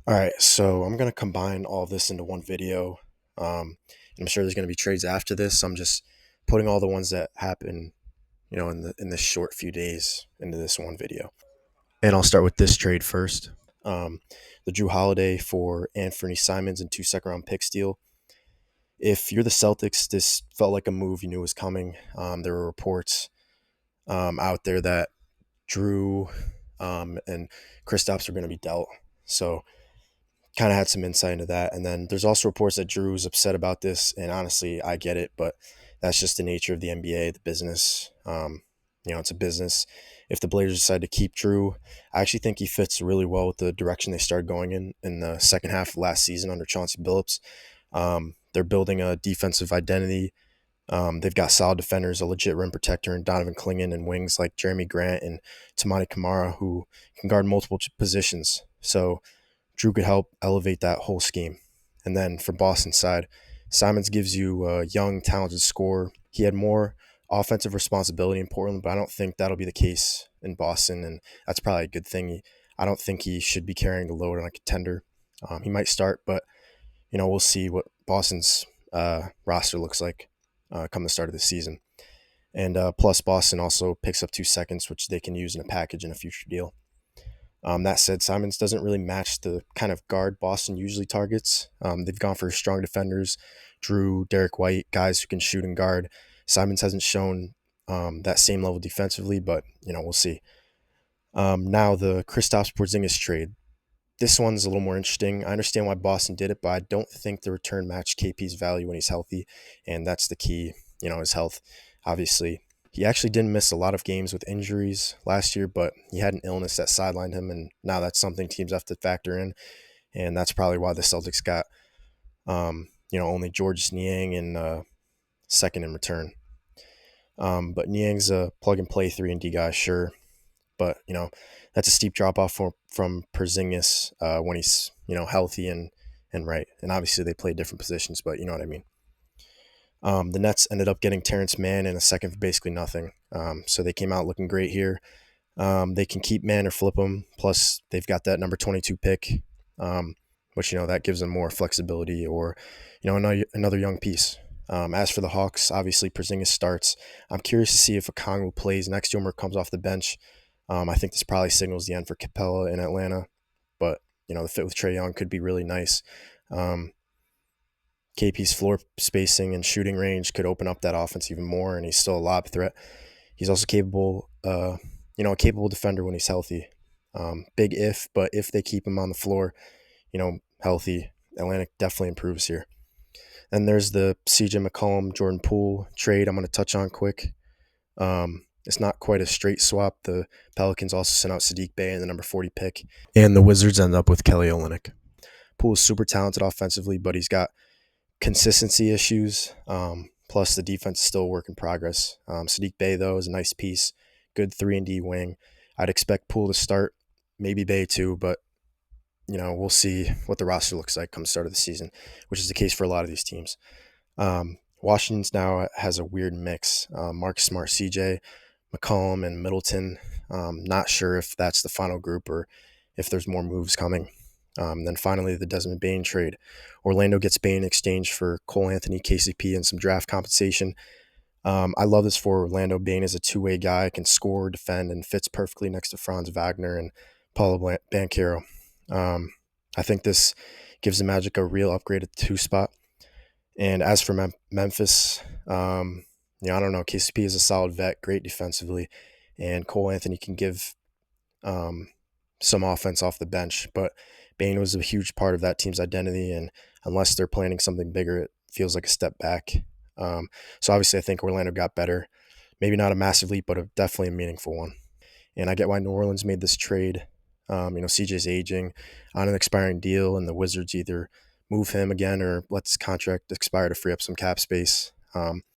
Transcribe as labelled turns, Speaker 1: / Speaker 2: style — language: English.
Speaker 1: All right, so I'm gonna combine all of this into one video. And I'm sure there's gonna be trades after this. I'm just putting all the ones that happen, in this short few days into this one video. And I'll start with this trade first. Um, the Jrue Holiday for Anfernee Simons and 2 second round picks deal. If you're the Celtics, this felt like a move you knew was coming. There were reports out there that Drew and Kristaps were going to be dealt. So kind of had some insight into that. And then there's also reports that Drew's upset about this. And honestly, I get it, but that's just the nature of the NBA, the business. It's a business. If the Blazers decide to keep Drew, I actually think he fits really well with the direction they started going in the second half of last season under Chauncey Billups. They're building a defensive identity. They've got solid defenders, a legit rim protector, and Donovan Clingan, and wings like Jeremy Grant and Tamani Kamara, who can guard multiple positions. So Drew could help elevate that whole scheme. And then for Boston's side, Simons gives you a young, talented scorer. He had more offensive responsibility in Portland, but I don't think that'll be the case in Boston, and that's probably a good thing. I don't think he should be carrying the load on a contender. He might start, but we'll see what Boston's roster looks like come the start of the season. And plus, Boston also picks up 2 seconds, which they can use in a package in a future deal. That said, Simons doesn't really match the kind of guard Boston usually targets. They've gone for strong defenders, Drew, Derek White, guys who can shoot and guard. Simons hasn't shown that same level defensively, but we'll see. Now the Kristaps Porzingis trade. This one's a little more interesting. I understand why Boston did it, but I don't think the return matched KP's value when he's healthy, and that's the key. His health, obviously. He actually didn't miss a lot of games with injuries last year, but he had an illness that sidelined him, and now that's something teams have to factor in, and that's probably why the Celtics got, only George Niang in second in return. But Niang's a plug and play 3-and-D guy, sure, but that's a steep drop off from Porzingis when he's healthy and right, and obviously they play different positions, but you know what I mean. The Nets ended up getting Terrence Mann in a second for basically nothing. So they came out looking great here. They can keep Mann or flip him. Plus, they've got that number 22 pick, which, that gives them more flexibility or, another young piece. As for the Hawks, obviously Porzingis starts. I'm curious to see if Okongwu plays next to him or comes off the bench. I think this probably signals the end for Capella in Atlanta. But, the fit with Trae Young could be really nice. KP's floor spacing and shooting range could open up that offense even more, and he's still a lob threat. He's also capable, a capable defender when he's healthy. Big if, but if they keep him on the floor, healthy, Atlanta definitely improves here. Then there's the CJ McCollum, Jordan Poole trade I'm going to touch on quick. It's not quite a straight swap. The Pelicans also sent out Saddiq Bey in the number 40 pick, and the Wizards end up with Kelly Olynyk. Poole is super talented offensively, but he's got consistency issues. Plus, the defense is still a work in progress. Saddiq Bey, though, is a nice piece. Good 3-and-D wing. I'd expect Poole to start, maybe Bey too, but we'll see what the roster looks like come the start of the season, which is the case for a lot of these teams. Washington's now has a weird mix. Mark Smart, CJ, McCollum, and Middleton. Not sure if that's the final group or if there's more moves coming. Then finally, the Desmond Bane trade. Orlando gets Bane in exchange for Cole Anthony, KCP, and some draft compensation. I love this for Orlando. Bane is a two-way guy, can score, defend, and fits perfectly next to Franz Wagner and Paulo Banchero. I think this gives the Magic a real upgrade at the 2 spot. And as for Memphis, I don't know. KCP is a solid vet, great defensively, and Cole Anthony can give some offense off the bench, but Bane was a huge part of that team's identity, and unless they're planning something bigger, it feels like a step back. So obviously I think Orlando got better. Maybe not a massive leap, but definitely a meaningful one. And I get why New Orleans made this trade. CJ's aging on an expiring deal, and the Wizards either move him again or let this contract expire to free up some cap space.